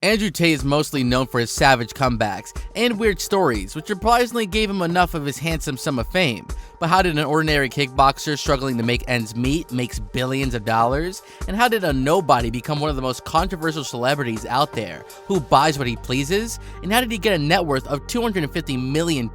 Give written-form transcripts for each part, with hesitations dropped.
Andrew Tate is mostly known for his savage comebacks and weird stories, which surprisingly gave him enough of his handsome sum of fame. But how did an ordinary kickboxer struggling to make ends meet makes billions of dollars? And how did a nobody become one of the most controversial celebrities out there who buys what he pleases? And how did he get a net worth of $250 million?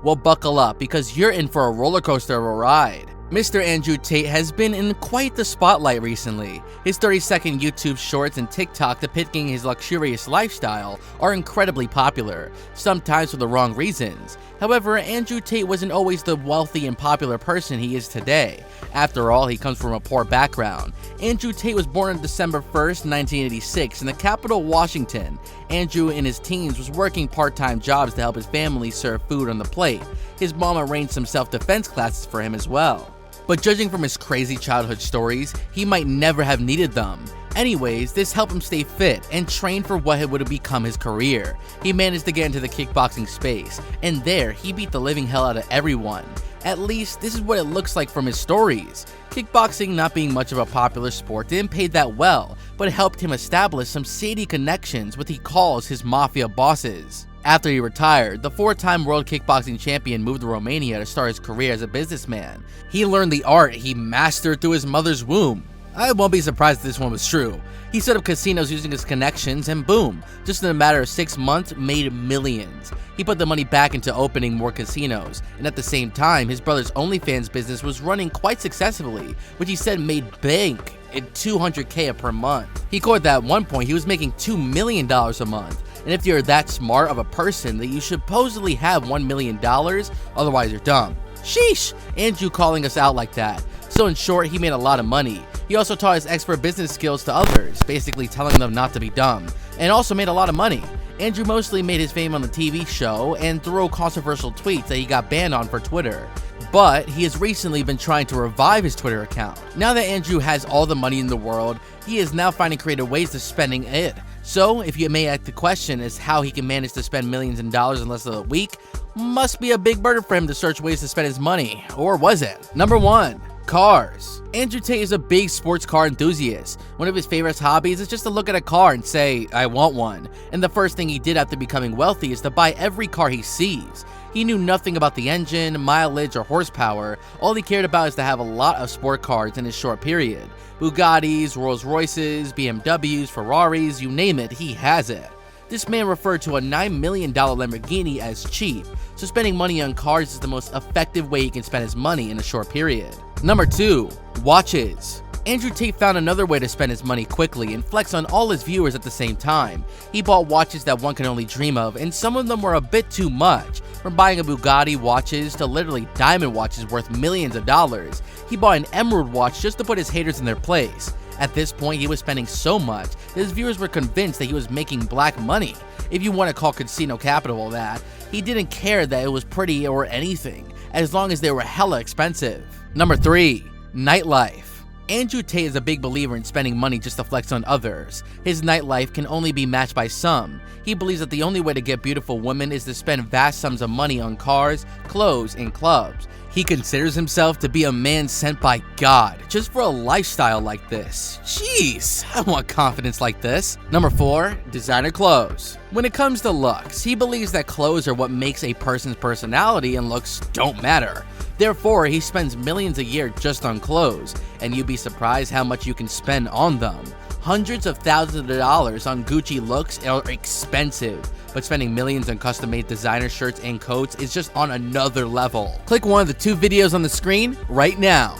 Well, buckle up, because you're in for a roller coaster of a ride. Mr. Andrew Tate has been in quite the spotlight recently. His 30-second YouTube shorts and TikTok depicting his luxurious lifestyle are incredibly popular, sometimes for the wrong reasons. However, Andrew Tate wasn't always the wealthy and popular person he is today. After all, he comes from a poor background. Andrew Tate was born on December 1st, 1986 in the capital, Washington. Andrew in his teens was working part-time jobs to help his family serve food on the plate. His mom arranged some self-defense classes for him as well. But judging from his crazy childhood stories, he might never have needed them. Anyways, this helped him stay fit and train for what would have become his career. He managed to get into the kickboxing space, and there, he beat the living hell out of everyone. At least, this is what it looks like from his stories. Kickboxing, not being much of a popular sport, didn't pay that well, but it helped him establish some shady connections with what he calls his mafia bosses. After he retired, the 4-time world kickboxing champion moved to Romania to start his career as a businessman. He learned the art he mastered through his mother's womb. I won't be surprised if this one was true. He set up casinos using his connections and boom, just in a matter of 6 months, made millions. He put the money back into opening more casinos, and at the same time, his brother's OnlyFans business was running quite successfully, which he said made bank in $200K per month. He quoted that at one point he was making $2 million a month. And if you're that smart of a person, then you supposedly have $1 million, otherwise you're dumb. Sheesh, Andrew calling us out like that. So in short, he made a lot of money. He also taught his expert business skills to others, basically telling them not to be dumb, and also made a lot of money. Andrew mostly made his fame on the TV show and through controversial tweets that he got banned on for Twitter. But he has recently been trying to revive his Twitter account. Now that Andrew has all the money in the world, he is now finding creative ways to spending it. So, if you may ask the question as how he can manage to spend millions of dollars in less than a week, must be a big burden for him to search ways to spend his money. Or was it? Number 1. Cars. Andrew Tate is a big sports car enthusiast. One of his favorite hobbies is just to look at a car and say, I want one. And the first thing he did after becoming wealthy is to buy every car he sees. He knew nothing about the engine, mileage, or horsepower. All he cared about is to have a lot of sport cars in his short period. Bugattis, Rolls Royces, BMWs, Ferraris, you name it, he has it. This man referred to a $9 million Lamborghini as cheap, so spending money on cars is the most effective way he can spend his money in a short period. Number 2. Watches. Andrew Tate found another way to spend his money quickly and flex on all his viewers at the same time. He bought watches that one can only dream of, and some of them were a bit too much. From buying a Bugatti watches to literally diamond watches worth millions of dollars. He bought an emerald watch just to put his haters in their place. At this point, he was spending so much that his viewers were convinced that he was making black money. If you want to call casino capital that, he didn't care that it was pretty or anything, as long as they were hella expensive. Number 3. Nightlife. Andrew Tate is a big believer in spending money just to flex on others. His nightlife can only be matched by some. He believes that the only way to get beautiful women is to spend vast sums of money on cars, clothes, and clubs. He considers himself to be a man sent by God, just for a lifestyle like this. Jeez, I want confidence like this. Number 4. Designer clothes. When it comes to looks, he believes that clothes are what makes a person's personality and looks don't matter. Therefore, he spends millions a year just on clothes, and you'd be surprised how much you can spend on them. Hundreds of thousands of dollars on Gucci looks are expensive, but spending millions on custom-made designer shirts and coats is just on another level. Click one of the 2 videos on the screen right now.